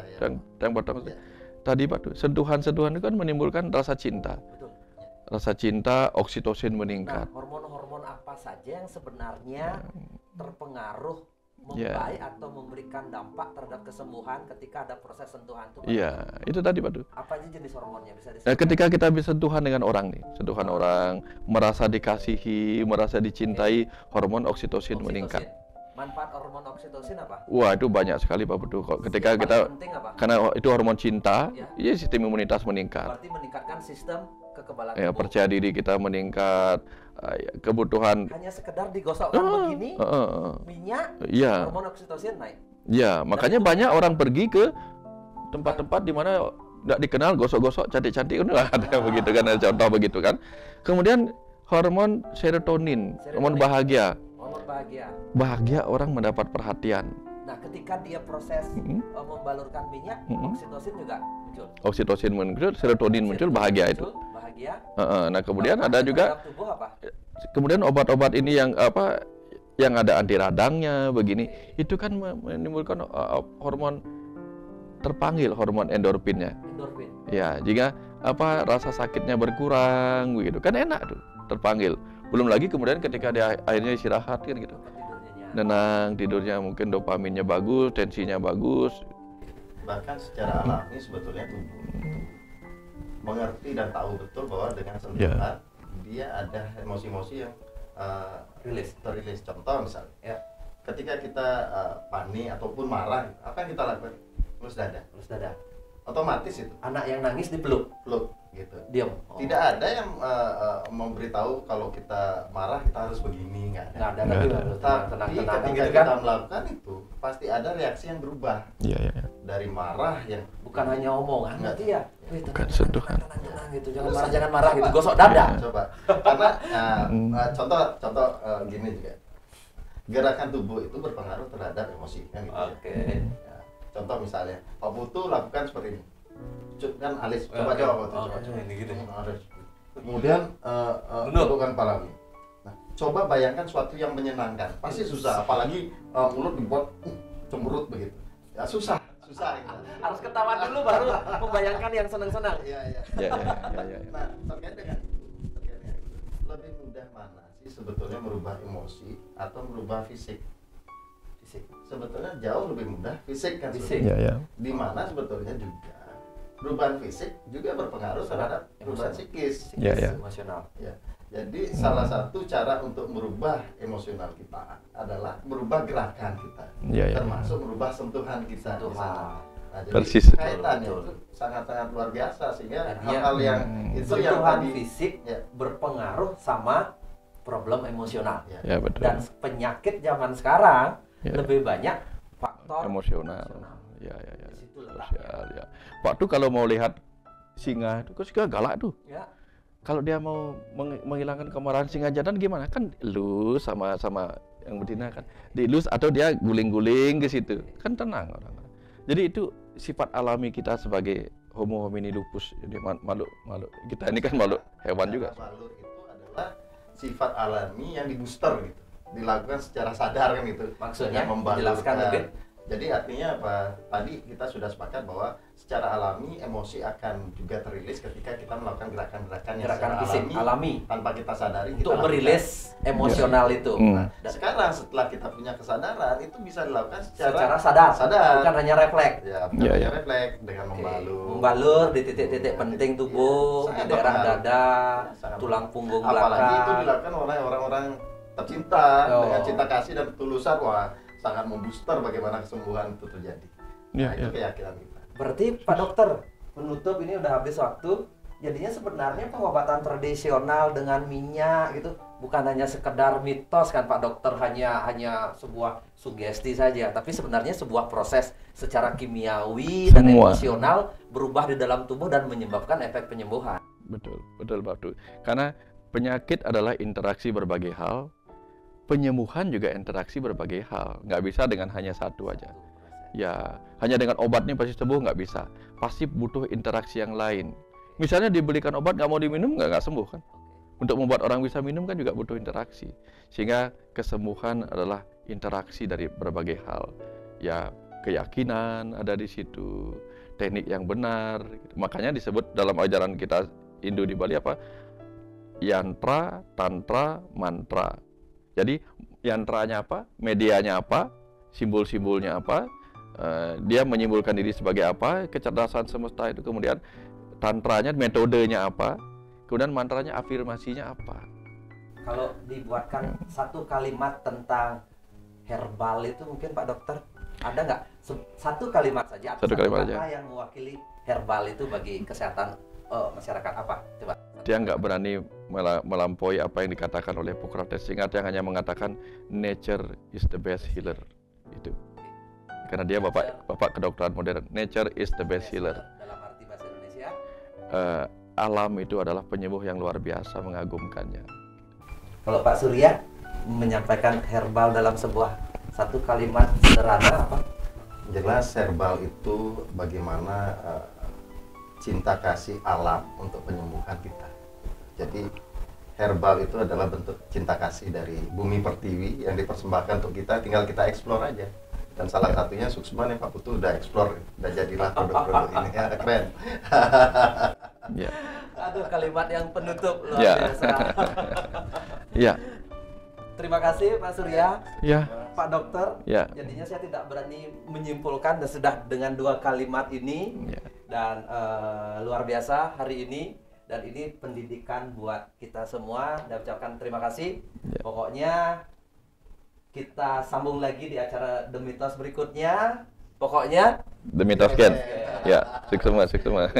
yang pertama tadi Pak tuh, sentuhan-sentuhan itu kan menimbulkan rasa cinta. Betul. Rasa cinta, oksitosin Nah, meningkat. hormon-hormon apa saja yang sebenarnya terpengaruh Ya. membaik atau memberikan dampak terhadap kesembuhan ketika ada proses sentuhan itu? Pak? Iya, itu tadi Pak tuh. Apa aja jenis hormonnya bisa Nah, disebutkan? ketika kita bisa sentuhan dengan orang nih, sentuhan orang, merasa dikasihi, merasa dicintai, hormon oksitosin meningkat. Manfaat hormon oksitosin apa? Wah, itu banyak sekali Pak Betul. Ketika Yang kita paling penting apa? karena itu hormon cinta, Ya. iya sistem imunitas meningkat. Berarti meningkatkan sistem kekebalan Ya, tubuh. percaya diri kita meningkat, kebutuhan. Hanya sekedar digosokkan begini, minyak, Iya. hormon oksitosin naik. Ya, makanya banyak orang pergi ke tempat-tempat di mana nggak dikenal, gosok-gosok, cantik-cantik, udah ada begitu kan, ada contoh begitu kan. Kemudian hormon serotonin, hormon bahagia. Hormon bahagia. Bahagia orang mendapat perhatian. Nah, ketika dia proses membalurkan minyak, oksitosin juga muncul. Oksitosin muncul, serotonin muncul, bahagia itu. Bahagia. Nah, kemudian ada juga tubuh apa? kemudian obat-obat ini yang apa yang ada anti radangnya begini, itu kan menimbulkan hormon terpanggil, hormon endorfinnya. Endorfin. Ya, jika apa rasa sakitnya berkurang begitu kan enak tuh, terpanggil. Belum lagi kemudian ketika dia akhirnya istirahat kan gitu. Tenang, tidurnya mungkin dopaminnya bagus, tensinya bagus. Bahkan secara alami sebetulnya tubuh mengerti dan tahu betul bahwa dengan sentuhan dia ada emosi-emosi yang terilis. Contoh misalnya, ketika kita panik ataupun marah, apa yang kita lakukan? Elus dada. Otomatis itu. Anak yang nangis dipeluk, gitu. diam. Tidak ada yang memberitahu kalau kita marah kita harus begini, nggak ada. Tapi ketika kita melakukan itu pasti ada reaksi yang berubah. Iya. Dari marah yang bukan hanya omongan, nanti ya. Bukan sentuhan. Tenang gitu, jangan marah gitu, gosok dada. Coba. Karena contoh gini juga. Gerakan tubuh itu berpengaruh terhadap emosi kan gitu. Oke. Ya. Contoh misalnya, Pak Putu lakukan seperti ini. Kan alis, coba Pak Putu. Ini gitu. Kemudian tundukkan kepala. Nah, coba bayangkan suatu yang menyenangkan. Pasti susah, apalagi mulut dibuat cemberut begitu. Ya susah gitu. Harus ketawa dulu baru membayangkan yang senang-senang. Iya. Nah, terkait dengan itu, lebih mudah mana sih sebetulnya merubah emosi atau merubah fisik? Sebetulnya jauh lebih mudah fisik kan. Iya. Di mana sebetulnya juga perubahan fisik juga berpengaruh terhadap perubahan psikis. Emosional. Ya. Jadi salah satu cara untuk merubah emosional kita adalah merubah gerakan kita, termasuk merubah sentuhan kita. Nah, jadi persis. kaitannya itu sangat-sangat luar biasa sehingga hal-hal yang itu yang sentuhan tadi fisik berpengaruh sama problem emosional. Ya, betul. Dan penyakit zaman sekarang lebih banyak faktor emosional. Ya. Sosial ya. Pak tuh kalau mau lihat singa itu kan galak tuh. Ya. Kalau dia mau menghilangkan kemarahan singa jantan gimana? Kan elus sama yang betina kan. Dielus atau dia guling-guling ke situ. Kan tenang orang. Jadi itu sifat alami kita sebagai Homo homini lupus. Jadi makhluk kita ini kan makhluk hewan juga. Makhluk itu adalah sifat alami yang dibooster gitu. Dilakukan secara sadar kan gitu. Maksudnya menjelaskan lebih. Jadi artinya apa? Tadi kita sudah sepakat bahwa secara alami emosi akan juga terilis ketika kita melakukan gerakan-gerakan yang gerakan fisik alami tanpa kita sadari untuk merilis emosional itu. Nah, sekarang setelah kita punya kesadaran itu bisa dilakukan secara sadar. Bukan hanya refleks. Bukan hanya refleks dengan membalur di titik-titik penting tubuh, di daerah dada, tulang punggung belakang. Apalagi itu dilakukan oleh orang-orang tercinta dengan cinta kasih dan ketulusan, sangat membooster bagaimana kesembuhan itu terjadi. Itu keyakinan kita. Berarti Pak Dokter, penutup ini udah habis waktu. Jadinya sebenarnya pengobatan tradisional dengan minyak gitu bukan hanya sekedar mitos kan Pak Dokter, hanya sebuah sugesti saja, tapi sebenarnya sebuah proses secara kimiawi dan emosional berubah di dalam tubuh dan menyebabkan efek penyembuhan. Betul Pak Abdul. Karena penyakit adalah interaksi berbagai hal. Penyembuhan juga interaksi berbagai hal, nggak bisa dengan hanya satu aja. Ya, hanya dengan obatnya pasti sembuh nggak bisa. Pasti butuh interaksi yang lain. Misalnya dibelikan obat nggak mau diminum nggak sembuh kan? Untuk membuat orang bisa minum kan juga butuh interaksi. Sehingga kesembuhan adalah interaksi dari berbagai hal. Ya, keyakinan ada di situ, teknik yang benar. Makanya disebut dalam ajaran kita Hindu di Bali apa? Yantra, tantra, mantra. Jadi yantranya apa, medianya apa, simbol-simbolnya apa, dia menyimpulkan diri sebagai apa, kecerdasan semesta itu, kemudian tantranya, metodenya apa, kemudian mantranya, afirmasinya apa. Kalau dibuatkan satu kalimat tentang herbal itu mungkin Pak Dokter, ada nggak satu kalimat saja atau satu kalimat kata yang mewakili herbal itu bagi kesehatan masyarakat apa? Coba. Dia nggak berani melampaui apa yang dikatakan oleh Hippocrates, sehingga dia hanya mengatakan nature is the best healer. Itu karena dia bapak kedokteran modern. Nature is the best healer. Dalam arti bahasa alam itu adalah penyembuh yang luar biasa, mengagumkannya. Kalau Pak Surya menyampaikan herbal dalam satu kalimat sederhana apa? Jelas herbal itu bagaimana cinta kasih alam untuk penyembuhan kita. Jadi herbal itu adalah bentuk cinta kasih dari bumi pertiwi yang dipersembahkan untuk kita, tinggal kita eksplor aja. Dan salah satunya Suksman yang Pak Putu udah eksplor, udah jadilah produk-produk ini. Ya, keren. Ya. Aduh, kalimat yang penutup luar Ya. biasa. Ya. Terima kasih Pak Surya, Ya. Pak Dokter. Ya. Jadinya saya tidak berani menyimpulkan dan sudah dengan 2 kalimat ini Ya. dan luar biasa hari ini, dan ini pendidikan buat kita semua. Dan ucapkan terima kasih. Ya. Pokoknya kita sambung lagi di acara The Mitos berikutnya. Pokoknya Demi Tosken. Ya, sukses semua.